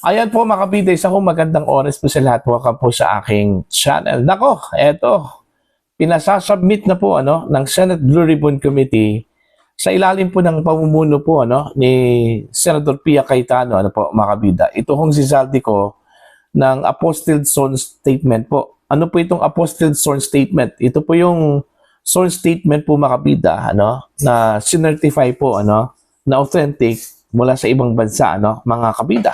Ayan po mga kabida, isa kong magandang oras po sa lahat. Welcome po sa aking channel. Nako, eto, pinasasubmit na po ng Senate Blue Ribbon Committee sa ilalim po ng pamumuno po ni Senator Pia Cayetano, po mga kabida. Ito hong si Zaldico ng Apostilled Sworn Statement po. Ano po itong Apostilled Sworn Statement? Ito po yung sworn statement po mga kabida, na sinertify po na authentic mula sa ibang bansa, mga kabida.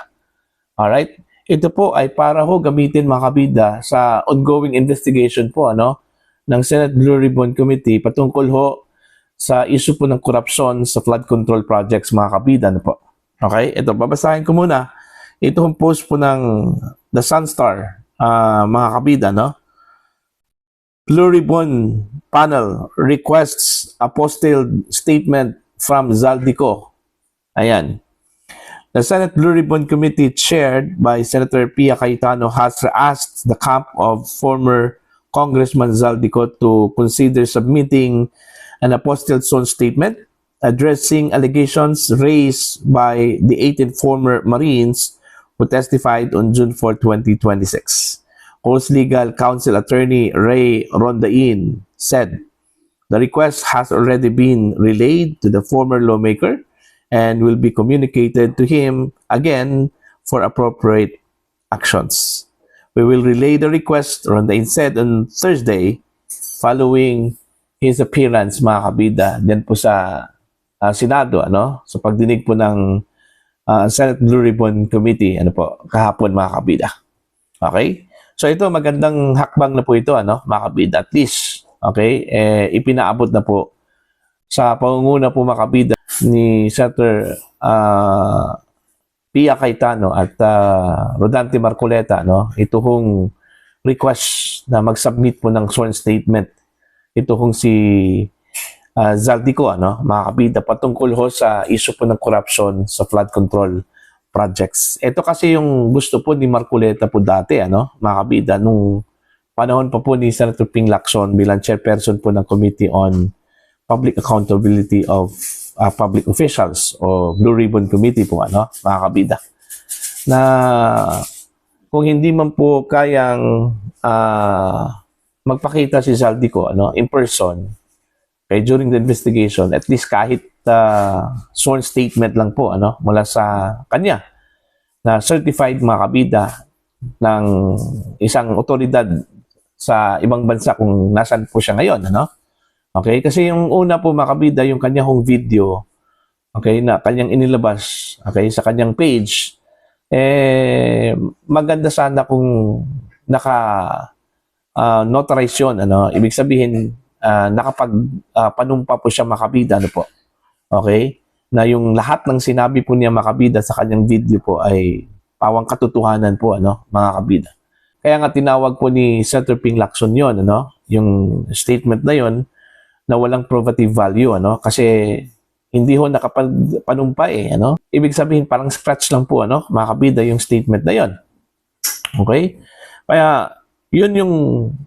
Alright? Ito po ay para ho gamitin mga kabida sa ongoing investigation po ng Senate Blue Ribbon Committee patungkol ho sa issue po ng korupsyon sa flood control projects mga kabida. Po. Okay? Ito, babasahin ko muna. Ito ang post po ng The Sunstar, mga kabida. Blue Ribbon Panel requests apostilled statement from Zaldico. Ayan. The Senate Blue Ribbon Committee, chaired by Senator Pia Cayetano, has asked the camp of former Congressman Zaldico to consider submitting an apostilled sworn statement addressing allegations raised by the 18 former Marines who testified on June 4, 2026. Host Legal Counsel Attorney Ray Rondain said the request has already been relayed to the former lawmaker and will be communicated to him again for appropriate actions. We will relay the request, Rondain said on Thursday, following his appearance, mga kabida, din po sa Senado, sa pagdinig po ng Senate Blue Ribbon Committee, kahapon, mga kabida. Okay? So ito, magandang hakbang na po ito, mga kabida. At least, okay, ipinaabot na po sa pangunguna po, mga kabida, ni Senator Pia Cayetano at Rodante Marcoleta, ito hong request na mag-submit po ng sworn statement. Ito hong si Zaldico, mga kabida, patungkol ho sa issue po ng corruption sa flood control projects. Ito kasi yung gusto po ni Marcoleta po dati, mga kabida, nung panahon pa po ni Senator Ping Lacson bilang chairperson po ng Committee on Public Accountability of Public Officials o Blue Ribbon Committee po, mga kabida. Na kung hindi man po kayang magpakita si Zaldico in person, okay, during the investigation, at least kahit sworn statement lang po mula sa kanya na certified, mga kabida, ng isang otoridad sa ibang bansa kung nasan po siya ngayon, Okay, kasi yung una po mga kabida, yung kanyang video, okay, na kanyang inilabas, okay, sa kanyang page, maganda sana kung notarize yun, ibig sabihin, nakapag-panumpa po siya mga kabida, po, okay, na yung lahat ng sinabi po niya mga kabida sa kanyang video po ay pawang katotohanan po, mga kabida. Kaya nga tinawag po ni Senator Ping Lacson yun, yung statement na yun, na walang probative value, kasi hindi ho nakapagpanumpa Ibig sabihin, parang scratch lang po, mga kabida, yung statement na yon. Okay? Kaya, yun yung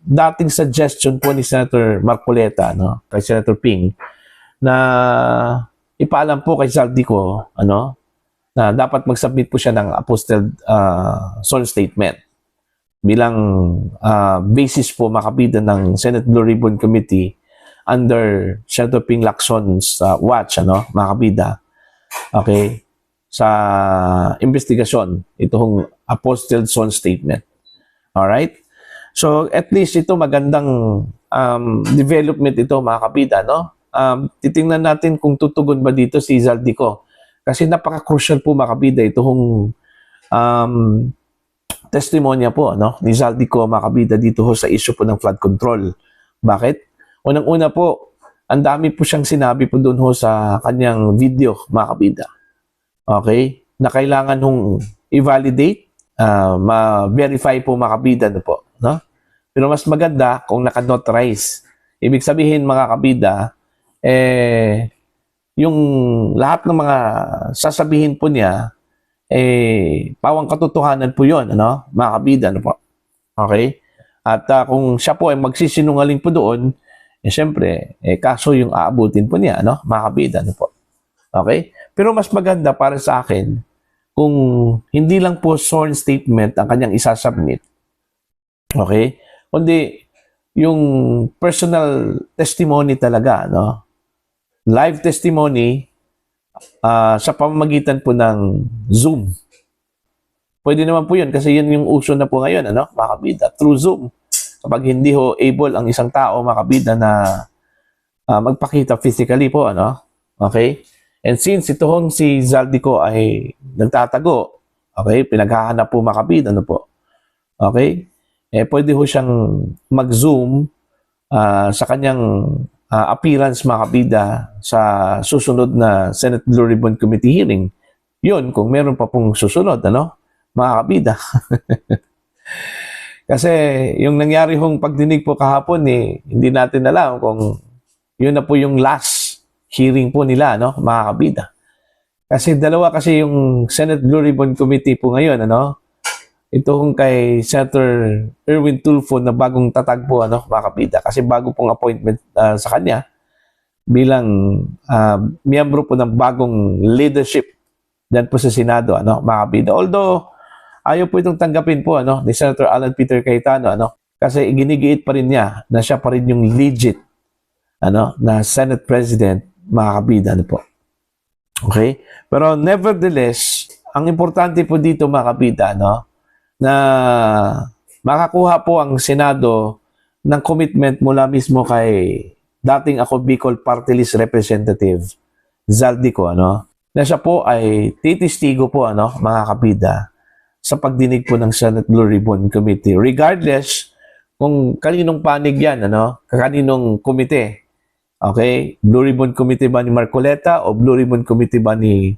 dating suggestion po ni Senator Marcoleta, kay Senator Ping, na ipaalam po kay Zaldico, na dapat mag-submit po siya ng apostilled sworn statement bilang basis po, mga kabida, ng Senate Blue Ribbon Committee under Senator Ping Lacson's watch, mga kabida, okay, sa investigasyon, itong apostilled sworn statement. Alright? So, at least ito magandang development ito, mga kabida, titingnan natin kung tutugon ba dito si Zaldico. Kasi napaka-crucial po, mga kabida, itong testimonya po, ni Zaldico, mga kabida, dito ho sa issue po ng flood control. Bakit? Unang-una po, ang dami po siyang sinabi po doon ho sa kanyang video, mga kabida. Okay? Na kailangan hong i-validate, ma-verify po, mga kabida, po. Pero mas maganda kung naka-notarize. Ibig sabihin, mga kabida, yung lahat ng mga sasabihin po niya, pawang katotohanan po yun, mga kabida, po. Okay? At kung siya po ay magsisinungaling po doon, siyempre, kaso yung aabutin po niya, mga kabida, po. Okay? Pero mas maganda para sa akin, kung hindi lang po sworn statement ang kanyang isasubmit, okay, kundi yung personal testimony talaga, no? Live testimony sa pamamagitan po ng Zoom. Pwede naman po yun kasi yun yung uso na po ngayon, ano, mga kabida, through Zoom. Kapag hindi ho able ang isang tao, mga kabida, na magpakita physically po, ano, okay? And since ito hong si Zaldico ay nagtatago, okay, pinaghahanap po, mga kabida, ano po, okay? Pwede ho siyang mag-Zoom sa kanyang appearance, mga kabida, sa susunod na Senate Blue Ribbon Committee hearing. Yun, kung meron pa pong susunod, ano, mga kabida. Kasi yung nangyari hong pagdinig po kahapon, hindi natin alam kung yun na po yung last hearing po nila, no, mga kabida. Kasi dalawa kasi yung Senate Blue Ribbon Committee po ngayon, ano, itong kay Senator Erwin Tulfo na bagong tatagpo, ano, mga kabida. Kasi bago pong appointment sa kanya bilang miyembro po ng bagong leadership dyan po sa Senado, ano, mga kabida. Although, ayaw po itong tanggapin po, ano, ni Senator Alan Peter Cayetano, ano, kasi ginigiit pa rin niya na siya pa rin yung legit, ano, na Senate President, mga kabida, ano po. Okay? Pero nevertheless, ang importante po dito, mga kabida, no, na makakuha po ang Senado ng commitment mula mismo kay dating ako Bicol Party List Representative Zaldico, ano, na siya po ay titistigo po, ano, mga kabida, sa pagdinig po ng Senate Blue Ribbon Committee. Regardless kung kaninong panig yan, ano, kaninong komite. Okay? Blue Ribbon Committee ba ni Marcoleta o Blue Ribbon Committee ba ni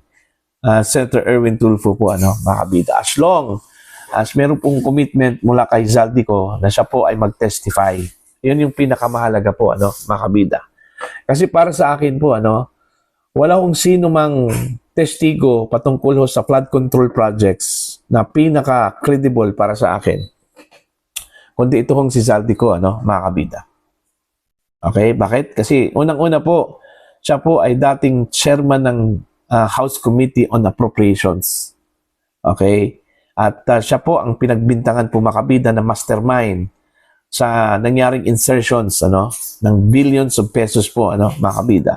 Senator Erwin Tulfo po, ano, mga kabida. As long as meron pong commitment mula kay Zaldico na siya po ay mag-testify. Yun yung pinakamahalaga po, ano, mga kabida. Kasi para sa akin po, ano, wala kong sino mang testigo patungkol ho sa flood control projects na pinaka-credible para sa akin, kundi ito hong si Zaldico, ano, mga kabida. Okay? Bakit? Kasi unang-una po, siya po ay dating chairman ng House Committee on Appropriations. Okay? At siya po ang pinagbintangan po, mga kabida, na mastermind sa nangyaring insertions, ano, ng billions of pesos po, ano, mga kabida,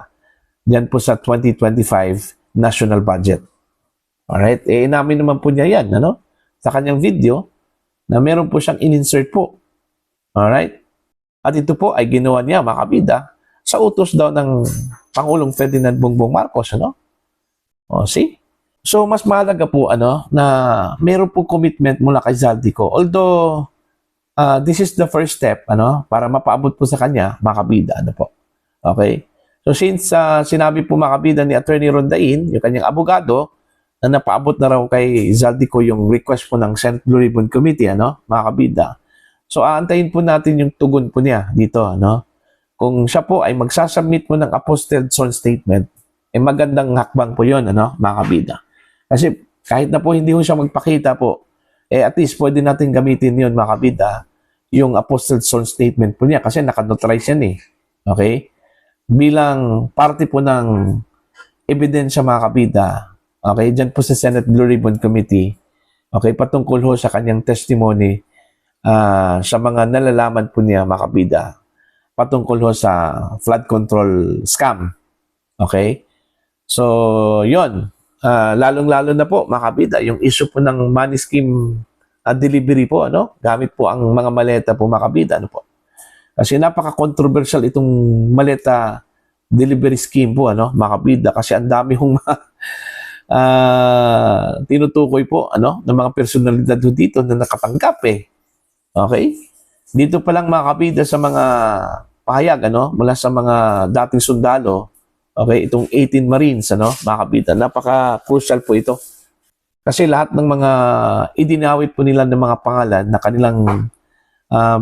diyan po sa 2025 national budget. Alright? Inamin naman po niya yan, ano, sa kanyang video na meron po siyang in-insert po. Alright? At ito po ay ginawa niya, mga kabida, sa utos daw ng Pangulong Ferdinand Bongbong Marcos, ano? O, see? So, mas mahalaga po, ano, na meron po commitment mula kay Zaldico. Although, this is the first step, ano, para mapaabot po sa kanya, mga kabida, ano po. Okay? So, since sinabi po, mga kabida, ni Attorney Rondain, yung kanyang abogado, na napaabot na raw kay Zaldico yung request po ng Senate Blue Ribbon Committee, ano, mga kabida. So, aantayin po natin yung tugon po niya dito, ano. Kung siya po ay magsasubmit mo ng apostilled sworn statement, magandang hakbang po yun, ano, mga kabida. Kasi kahit na po hindi ho siya magpakita po, at least pwede natin gamitin yun, mga kabida, yung apostilled sworn statement po niya kasi nakadnotarize yan, Okay? Bilang parte po ng ebidensya, mga kabida, okay, dyan po sa Senate Blue Ribbon Committee, okay, patungkol ho sa kanyang testimony sa mga nalalaman po niya, mga kabida, patungkol ho sa flood control scam. Okay? So, yon. Lalong-lalo na po, mga kabida, yung issue po ng money scheme delivery po, ano? Gamit po ang mga maleta po, mga kabida, ano po? Kasi napaka-controversial itong maleta delivery scheme po, ano, mga kabida, kasi ang dami hong tinutukoy po, ano, ng mga personalidad dito na nakatanggap, Okay? Dito pa lang, mga kabida, sa mga pahayag, ano, mula sa mga dating sundalo, okay, itong 18 Marines, ano, mga kabida, napaka-crucial po ito. Kasi lahat ng mga idinawit po nila ng mga pangalan na kanilang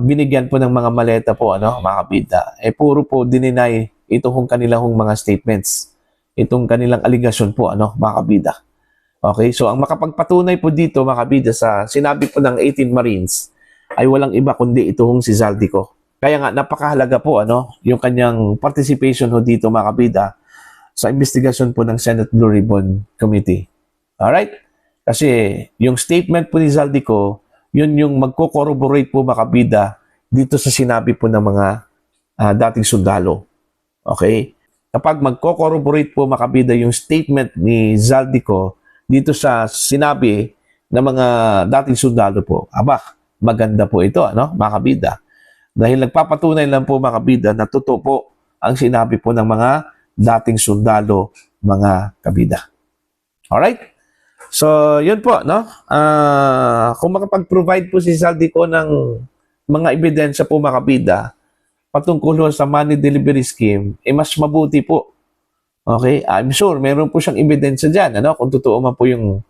binigyan po ng mga maleta po, ano, mga kabida, puro po dininay itong kanilang mga statements, itong kanilang aligasyon po, ano, mga kabida. Okay, so ang makapagpatunay po dito, mga kabida, sa sinabi po ng 18 Marines, ay walang iba kundi itong si Zaldico. Kaya nga, napakahalaga po, ano, yung kanyang participation ho dito, mga kabida, sa investigasyon po ng Senate Blue Ribbon Committee. Alright? Kasi yung statement po ni Zaldico, yun yung magko-corroborate po mga kabida dito sa sinabi po ng mga dating sundalo. Okay? Kapag magko-corroborate po mga kabida yung statement ni Zaldico dito sa sinabi ng mga dating sundalo po, maganda po ito, ano, mga kabida. Dahil nagpapatunay lang po mga kabida na totoo po ang sinabi po ng mga dating sundalo, mga kabida. Alright? So, yun po, no? Kung makapag-provide po si Zaldico ng mga ebidensya po mga kabida patungkol sa money delivery scheme, mas mabuti po. Okay? I'm sure, meron po siyang ebidensya dyan, ano? Kung totoo man po yung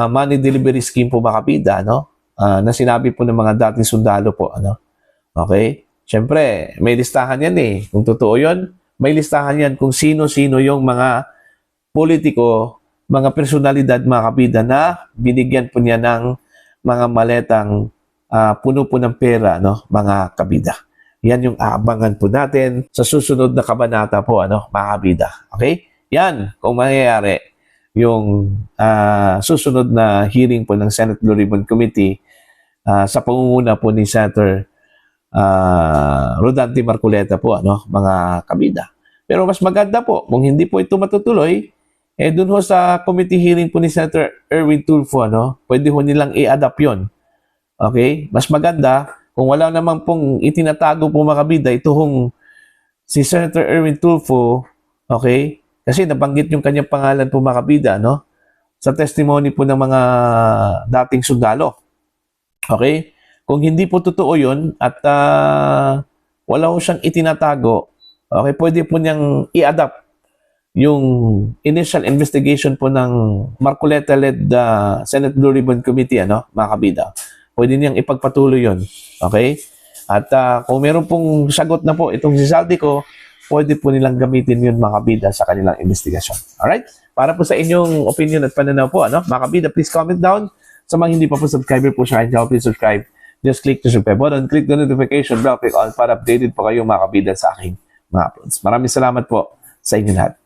money delivery scheme po mga kabida, no? Na sinabi po ng mga dating sundalo po, ano? Okay? Siyempre, may listahan yan eh. Kung totoo yun, may listahan yan kung sino-sino yung mga politiko, mga personalidad, mga kabida na binigyan po niya ng mga maletang puno po ng pera, no, mga kabida. Yan yung aabangan po natin sa susunod na kabanata po, ano, mga kabida. Okay? Yan, kung mangyayari yung susunod na hearing po ng Senate Blue Ribbon Committee sa pangunguna po ni Senator Rodante Marcoleta po, ano, mga kabida. Pero mas maganda po, kung hindi po ito matutuloy, dun ho sa committee hearing po ni Senator Erwin Tulfo, ano, pwede ho nilang i-adapt yun. Okay? Mas maganda, kung wala naman pong itinatago po mga kabida, ito hong si Senator Erwin Tulfo, okay? Kasi nabanggit yung kanyang pangalan po mga kabida, no? Sa testimony po ng mga dating sundalo. Okay? Kung hindi po totoo yun at wala ho siyang itinatago, okay, pwede po niyang i-adapt yung initial investigation po ng Marcoleta-led Senate Blue Ribbon Committee, ano, mga kabida. Pwede niyang ipagpatuloy yun. Okay? At kung meron pong sagot na po itong si Zaldico, pwede po nilang gamitin yun mga kabida sa kanilang investigasyon. Alright? Para po sa inyong opinion at pananaw po, ano, mga kabida, please comment down. Sa mga hindi pa po subscriber po sa channel, please subscribe. Just click the subscribe button, click the notification bell, click on para updated po kayo mga kabida sa aking mga uploads. Maraming salamat po sa inyo lahat.